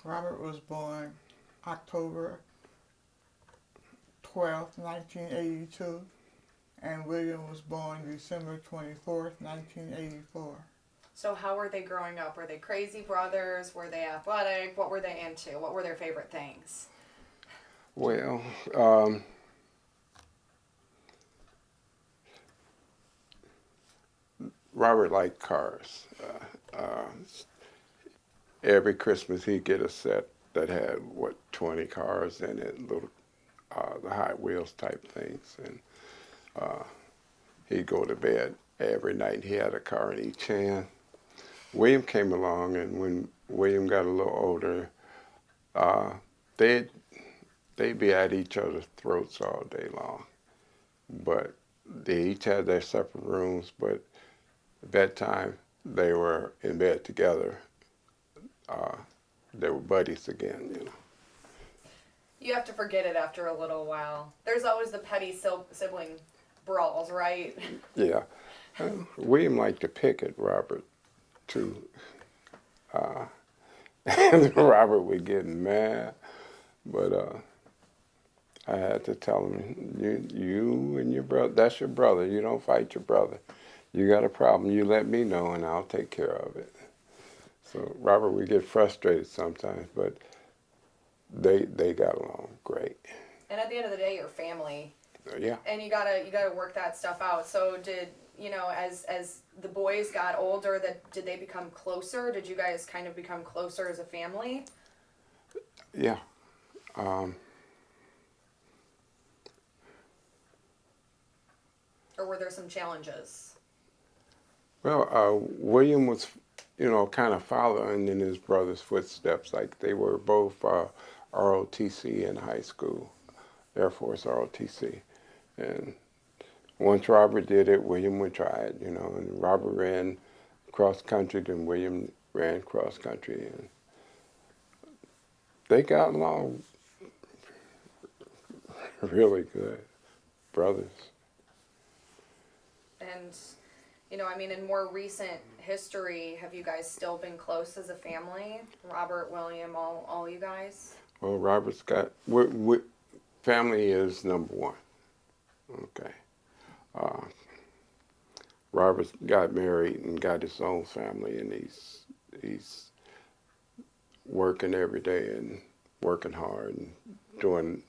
Robert was born October 12th, 1982, and William was born December 24th, 1984. So how were they growing up? Were they crazy brothers? Were they athletic? What were they into? What were their favorite things? Well, Robert liked cars. Every Christmas he'd get a set that had, 20 cars in it, little, the Hot Wheels type things. And he'd go to bed every night. He had a car in each hand. William came along, and when William got a little older, they'd be at each other's throats all day long. But they each had their separate rooms, but at that time they were in bed together. They were buddies again, you know. You have to forget it after a little while. There's always the petty sibling brawls, right? Yeah. William liked to pick at Robert, too. And Robert would get mad, but I had to tell him, you and your brother, that's your brother. You don't fight your brother. You got a problem, you let me know and I'll take care of it. So Robert would get frustrated sometimes, but they got along great. And at the end of the day, you're family. Yeah. And you gotta work that stuff out. So did, as the boys got older, did they become closer? Did you guys kind of become closer as a family? Yeah. Or were there some challenges? Well, William was, kind of following in his brother's footsteps. Like they were both ROTC in high school, Air Force ROTC. And once Robert did it, William would try it, and Robert ran cross country, then William ran cross country. And they got along really good, brothers. And, in more recent history, have you guys still been close as a family? Robert, William, all you guys? Well, Robert's got, family is number one. Okay. Robert got married and got his own family, and he's working every day and working hard and doing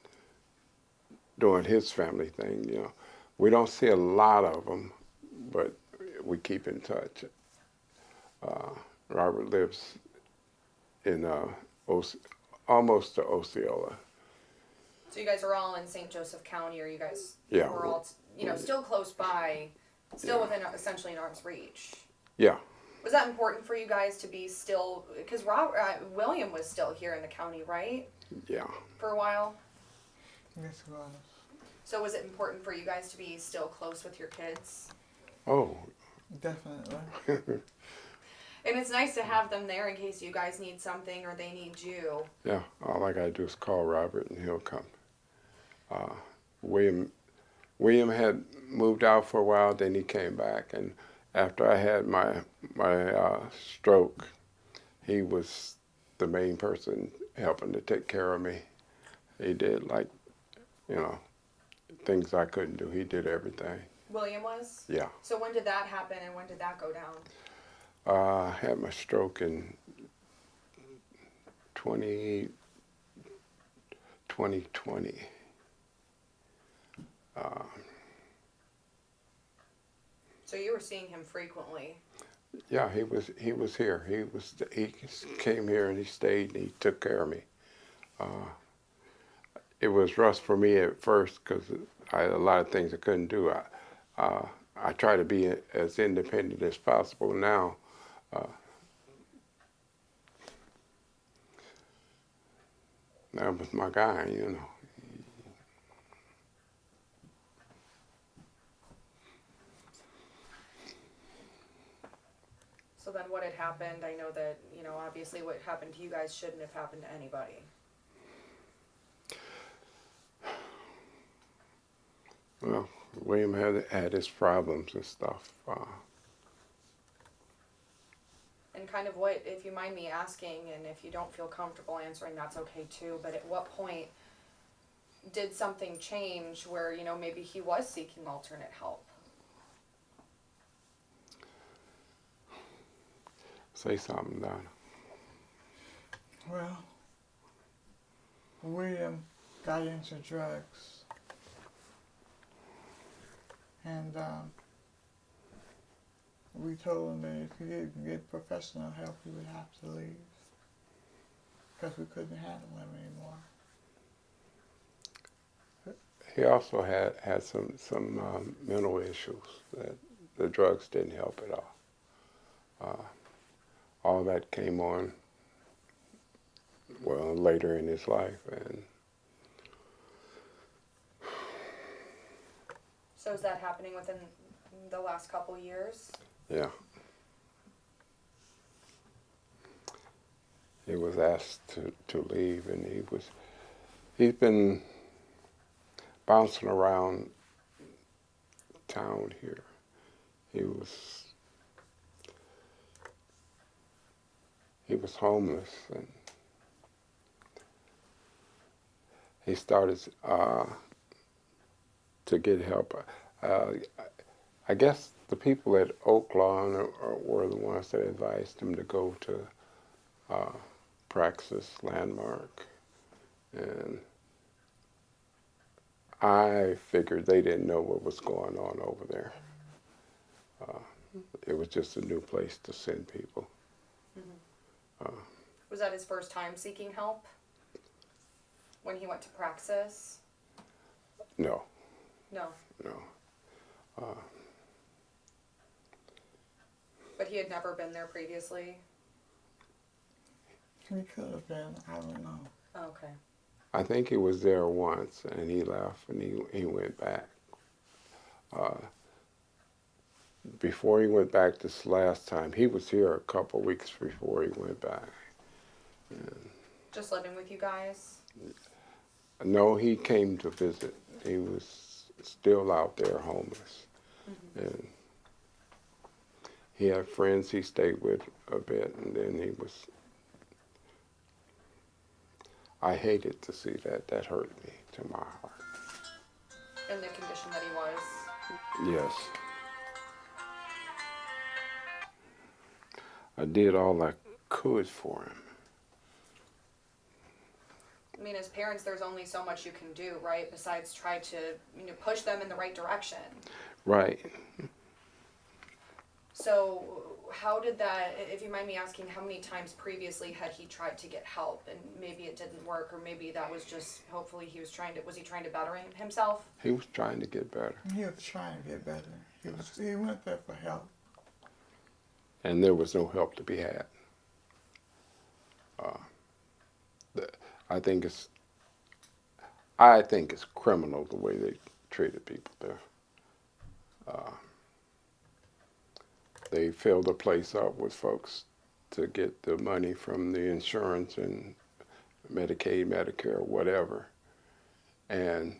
his family thing. We don't see a lot of them, but we keep in touch. Robert lives in almost to Osceola. So you guys are all in St. Joseph County, or you guys Yeah. were all, still close by, still within essentially an arm's reach? Yeah. Was that important for you guys to be still, because William was still here in the county, right? Yeah. For a while? Yes, it was. So was it important for you guys to be still close with your kids? Oh. Definitely. And it's nice to have them there in case you guys need something or they need you. Yeah. All I gotta do is call Robert and he'll come. William had moved out for a while, then he came back, and after I had my stroke, he was the main person helping to take care of me. He did things I couldn't do. He did everything. William was? Yeah. So when did that happen and when did that go down? I had my stroke in 2020. So you were seeing him frequently? Yeah, he was here. He came here and he stayed and he took care of me. It was rough for me at first because I had a lot of things I couldn't do. I try to be as independent as possible now. That was my guy, So then what had happened? I know that, obviously what happened to you guys shouldn't have happened to anybody. Well, William had his problems and stuff. And kind of what, if you mind me asking, and if you don't feel comfortable answering, that's okay too, but at what point did something change where, you know, maybe he was seeking alternate help? Say something, Donna. Well, William got into drugs, and we told him that if he didn't get professional help, he would have to leave because we couldn't handle him anymore. He also had some mental issues that the drugs didn't help at all. All that came on, well, later in his life, and So is that happening within the last couple years? yeah. He was asked to leave, and he's been bouncing around town here. He was homeless, and he started to get help. I guess the people at Oaklawn were the ones that advised him to go to Praxis Landmark, and I figured they didn't know what was going on over there. It was just a new place to send people. Mm-hmm. Was that his first time seeking help? When he went to Praxis? No. No. No. But he had never been there previously? He could have been, I don't know. Oh, okay. I think he was there once, and he left, and he went back. Before he went back this last time, he was here a couple weeks before he went back. And Just living with you guys? no, he came to visit. He was still out there homeless. Mm-hmm. And he had friends he stayed with a bit, and then he was... I hated to see that. That hurt me to my heart. In the condition that he was? Yes. I did all I could for him. I mean, as parents, there's only so much you can do, right? Besides try to, you know, push them in the right direction. Right. So how did that, if you mind me asking, how many times previously had he tried to get help and maybe it didn't work, or maybe that was just, hopefully he was trying to better himself? He was trying to get better. He was trying to get better. He went there for help. And there was no help to be had. I think it's criminal the way they treated people there. They filled the place up with folks to get the money from the insurance and Medicaid, Medicare, whatever, and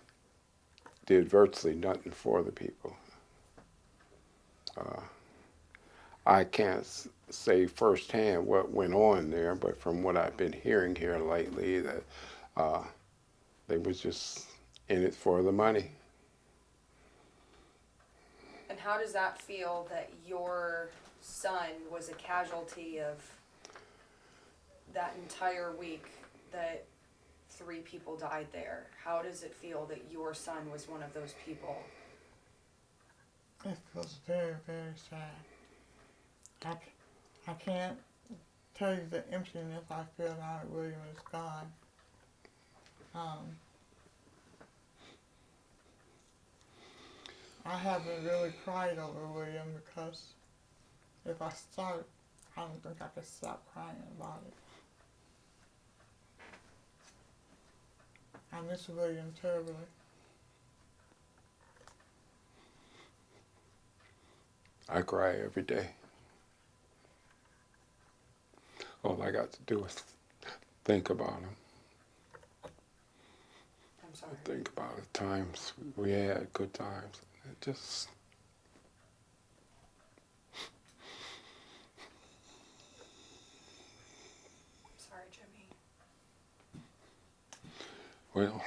did virtually nothing for the people. I can't say firsthand what went on there, but from what I've been hearing here lately, that they was just in it for the money. And how does that feel that your son was a casualty of that entire week that 3 people died there? How does it feel that your son was one of those people? It feels very, very sad. I can't tell you the emptiness I feel now that William is gone. I haven't really cried over William because if I start, I don't think I can stop crying about it. I miss William terribly. I cry every day. All I got to do is think about him. I'm sorry. Think about the times we had, good times. It just... Well,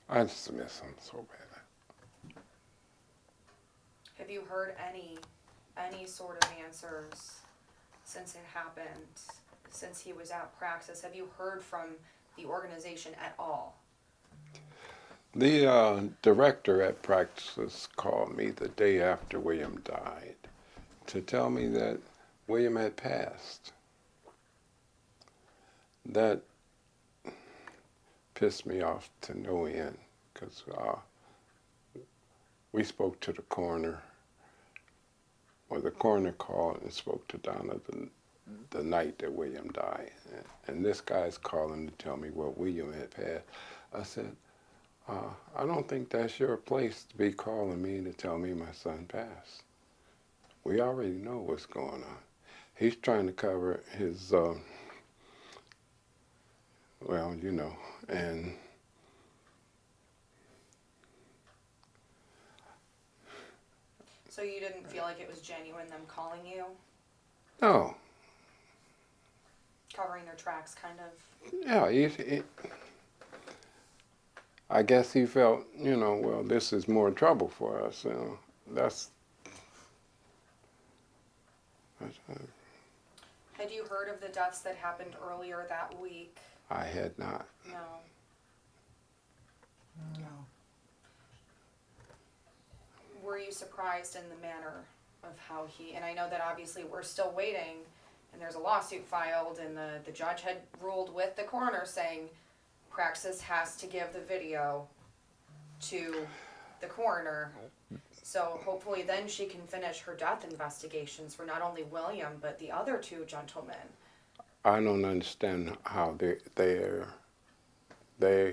I just miss him so bad. Have you heard any sort of answers since it happened, since he was at Praxis? Have you heard from the organization at all? The director at Praxis called me the day after William died to tell me that William had passed. That pissed me off to no end, because we spoke to the coroner, or the coroner called and spoke to Donna the night that William died. And this guy's calling to tell me, well, William had passed. I said, I don't think that's your place to be calling me to tell me my son passed. We already know what's going on. He's trying to cover his, well, you know, and So you didn't feel like it was genuine, them calling you, no. covering their tracks, kind of? Yeah, I guess he felt, you know, well, this is more trouble for us. You know, that's Had you heard of the deaths that happened earlier that week? I had not. No. No. Were you surprised in the manner of how he, and I know that obviously we're still waiting, and there's a lawsuit filed, and the judge had ruled with the coroner saying Praxis has to give the video to the coroner. So hopefully then she can finish her death investigations for not only William, but the other two gentlemen. I don't understand how they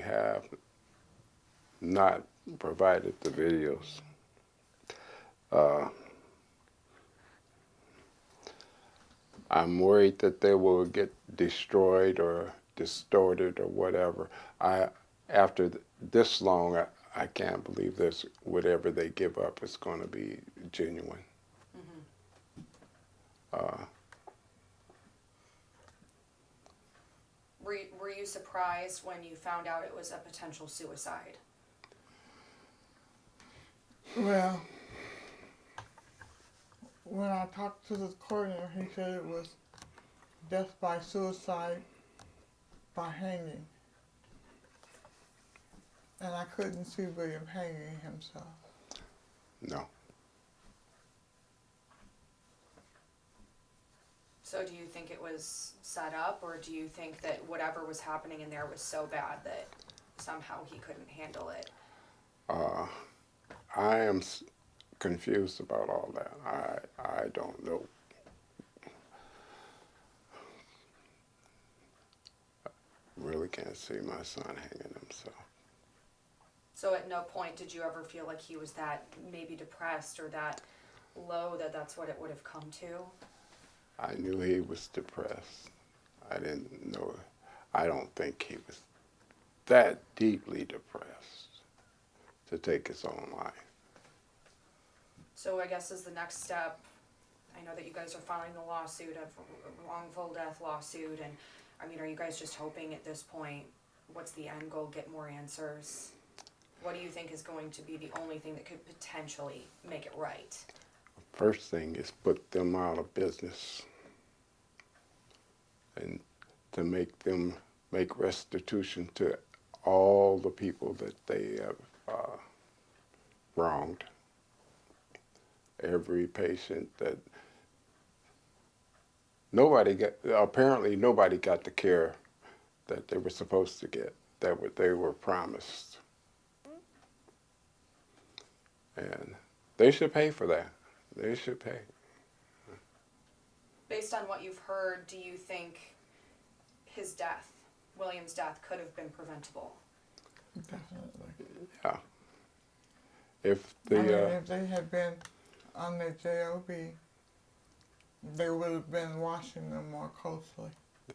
have not provided the videos. I'm worried that they will get destroyed or distorted or whatever. After this long, I can't believe this. Whatever they give up is going to be genuine. Mm-hmm. Were you surprised when you found out it was a potential suicide? Well, when I talked to the coroner, he said it was death by suicide by hanging. And I couldn't see William hanging himself. No. So do you think it was set up, or do you think that whatever was happening in there was so bad that somehow he couldn't handle it? I am confused about all that. I don't know. I really can't see my son hanging himself. So at no point did you ever feel like he was that maybe depressed or that low that that's what it would have come to? I knew he was depressed. I didn't know. I don't think he was that deeply depressed to take his own life. So I guess as the next step, I know that you guys are filing a lawsuit, a wrongful death lawsuit, and I mean, are you guys just hoping at this point, what's the end goal, get more answers? What do you think is going to be the only thing that could potentially make it right? First thing is put them out of business and to make them make restitution to all the people that they have wronged. Every patient that apparently nobody got the care that they were supposed to get, that they were promised. And they should pay for that. They should pay. Based on what you've heard, do you think his death, William's death, could have been preventable? Definitely. Yeah. If if they had been on the JOB, they would have been watching them more closely.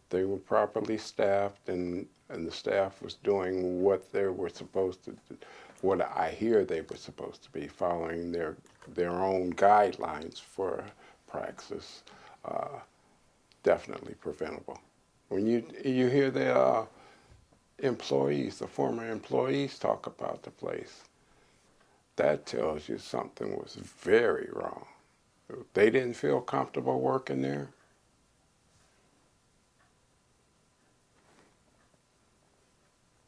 they were properly staffed and the staff was doing what they were supposed to do, what I hear they were supposed to be, following their own guidelines for Praxis, definitely preventable. When you hear the employees, the former employees talk about the place, that tells you something was very wrong. They didn't feel comfortable working there.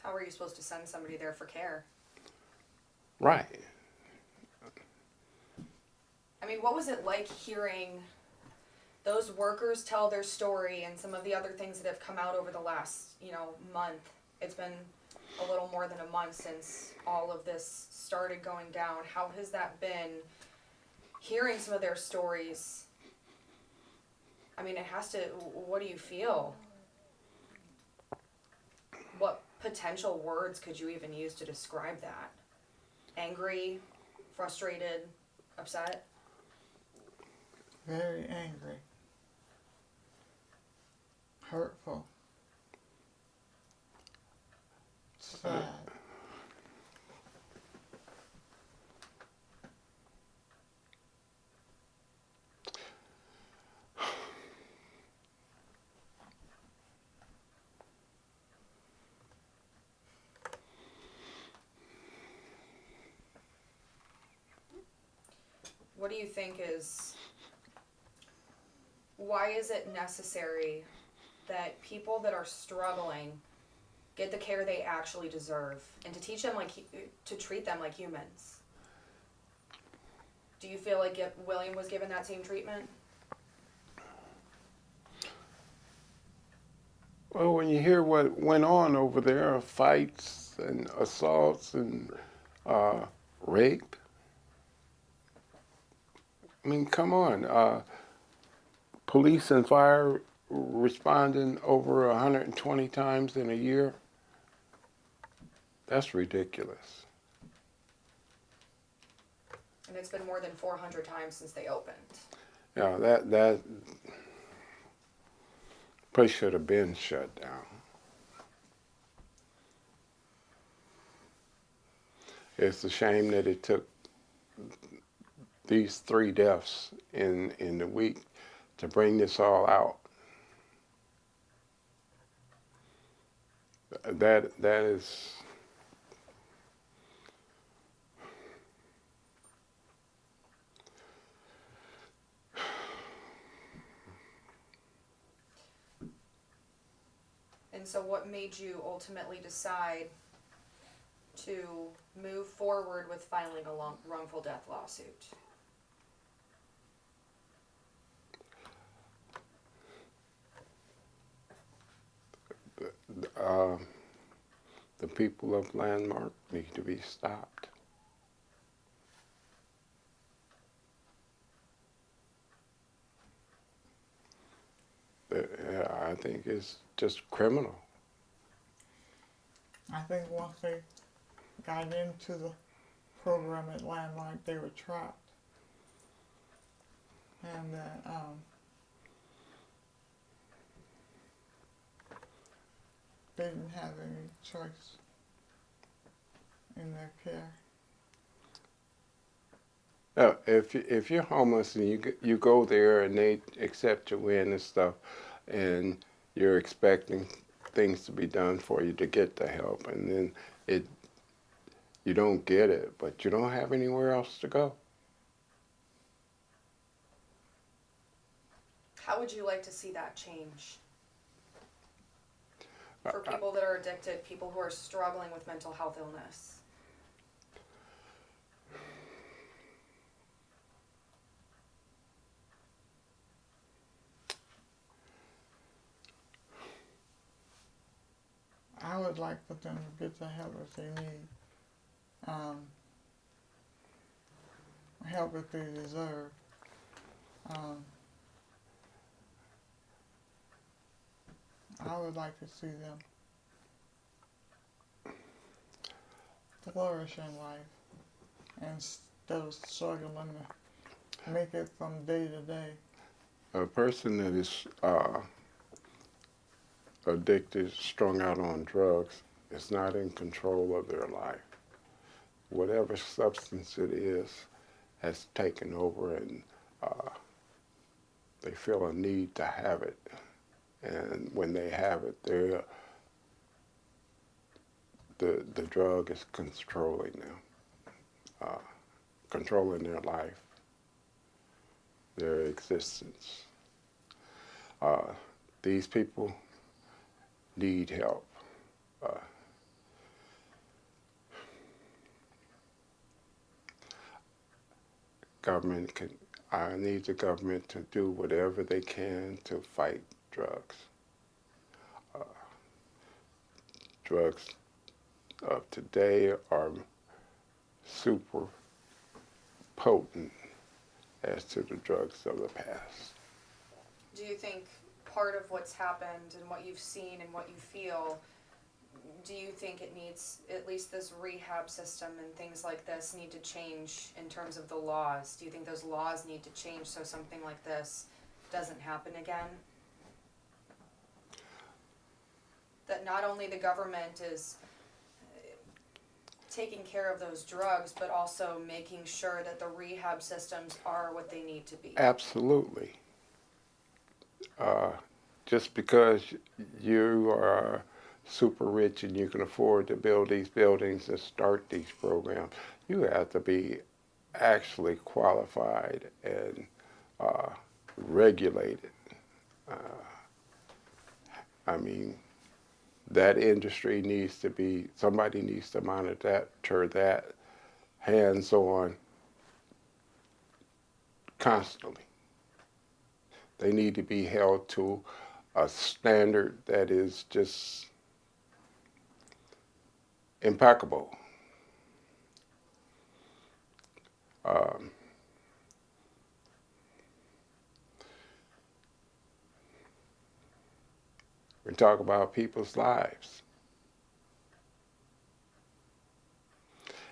How were you supposed to send somebody there for care? Right. I mean, what was it like hearing those workers tell their story and some of the other things that have come out over the last, month? It's been a little more than a month since all of this started going down. How has that been, hearing some of their stories? I mean, what do you feel? What potential words could you even use to describe that? Angry, frustrated, upset? Very angry. Hurtful. Sad. What do you think why is it necessary that people that are struggling get the care they actually deserve, and to teach them to treat them like humans? Do you feel like William was given that same treatment? Well, when you hear what went on over there, fights and assaults and rape, I mean, come on. Police and fire responding over 120 times in a year. That's ridiculous. And it's been more than 400 times since they opened. Yeah, that place should have been shut down. It's a shame that it took these 3 deaths in the week to bring this all out. That is. And so what made you ultimately decide to move forward with filing a wrongful death lawsuit? The people of Landmark need to be stopped. I think it's just criminal. I think once they got into the program at Landmark, they were trapped. And that they didn't have any choice in their care. If you're homeless and you go there and they accept you in and stuff, and you're expecting things to be done for you to get the help, and then you don't get it, but you don't have anywhere else to go. How would you like to see that change? For people that are addicted, people who are struggling with mental health illness. I would like for them to get the help if they need. Help if they deserve. I would like to see them flourish in life instead of struggling to make it from day to day. A person that is addicted, strung out on drugs, is not in control of their life. Whatever substance it is has taken over, and they feel a need to have it. And when they have it, the drug is controlling them, controlling their life, their existence. These people need help. I need the government to do whatever they can to fight drugs. Drugs of today are super potent as to the drugs of the past. Do you think part of what's happened and what you've seen and what you feel, do you think it needs, at least this rehab system and things like this need to change in terms of the laws? Do you think those laws need to change so something like this doesn't happen again? That not only the government is taking care of those drugs, but also making sure that the rehab systems are what they need to be. Absolutely. Just because you are super rich and you can afford to build these buildings and start these programs, you have to be actually qualified and regulated. I mean, that industry needs to be, somebody needs to monitor that hands-on constantly. They need to be held to a standard that is just impeccable. We talk about people's lives.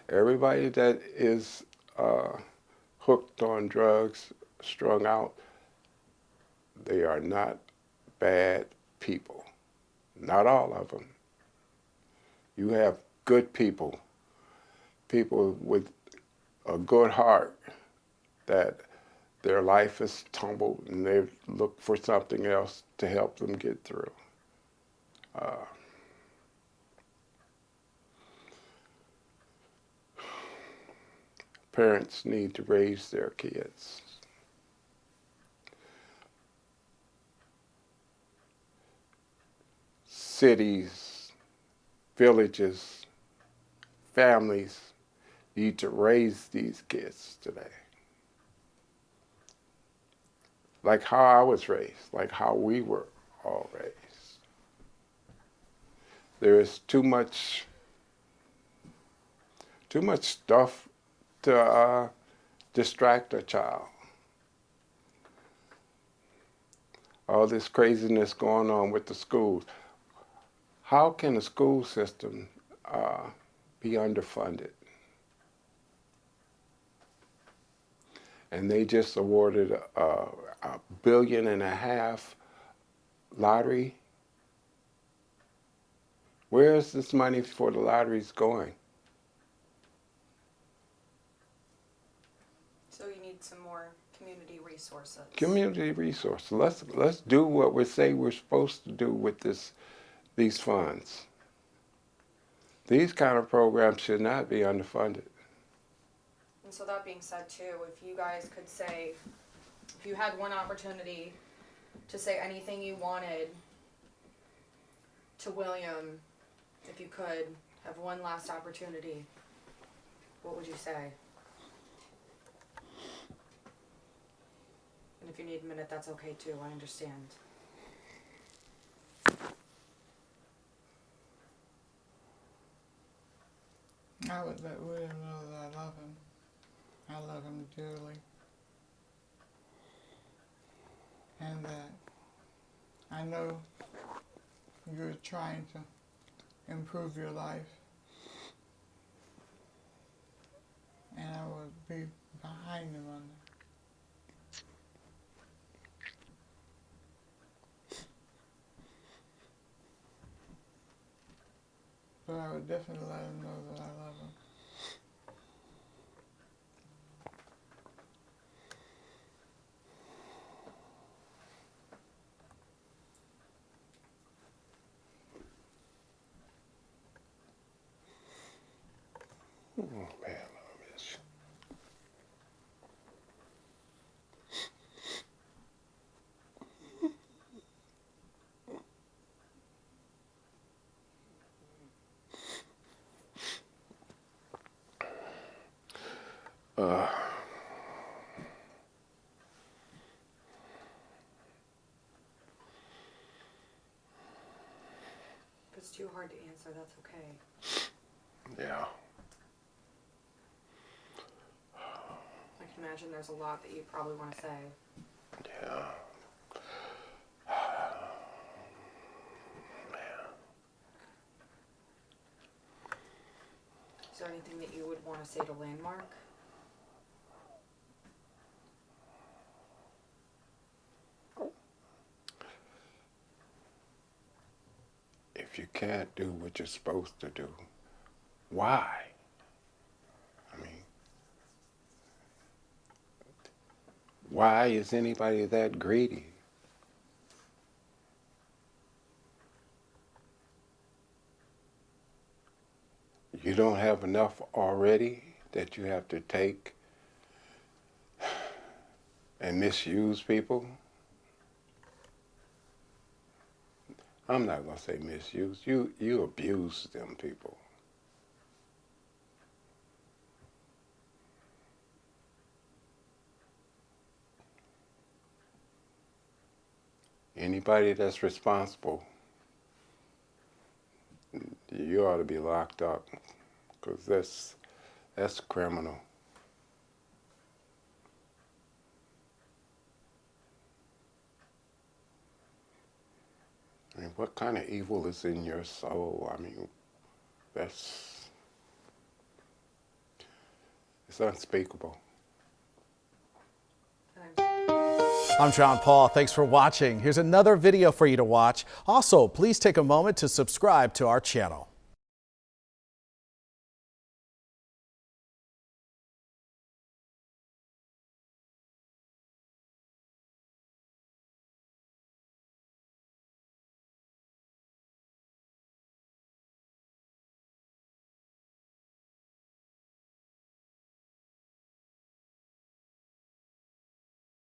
Everybody that is hooked on drugs, strung out, they are not bad people. Not all of them. You have good people, people with a good heart, that their life is tumbled and they look for something else to help them get through. Parents need to raise their kids. Cities, villages, families need to raise these kids today. Like how I was raised, like how we were all raised. There is too much stuff to distract a child. All this craziness going on with the schools. How can the school system be underfunded? And they just awarded a $1.5 billion lottery. Where is this money for the lotteries going? So you need some more community resources. Community resources. Let's do what we say we're supposed to do with these funds. These kind of programs should not be underfunded. And so that being said too, if you guys could say, if you had one opportunity to say anything you wanted to William, if you could have one last opportunity, what would you say? And if you need a minute, that's okay too, I understand. I would let William know that I love him. I love him dearly. And that I know you're trying to improve your life. And I would be behind him on that. But I would definitely let him know that I love him. Oh, man, I miss you. If it's too hard to answer, that's okay. Yeah. I can imagine there's a lot that you probably want to say. Yeah. Is there anything that you would want to say to Landmark? If you can't do what you're supposed to do, why? I mean, why is anybody that greedy? You don't have enough already that you have to take and misuse people? I'm not going to say misuse. You abuse them people. Anybody that's responsible, you ought to be locked up, because that's criminal. I mean, what kind of evil is in your soul? I mean, it's unspeakable. I'm John Paul. Thanks for watching. Here's another video for you to watch. Also, please take a moment to subscribe to our channel.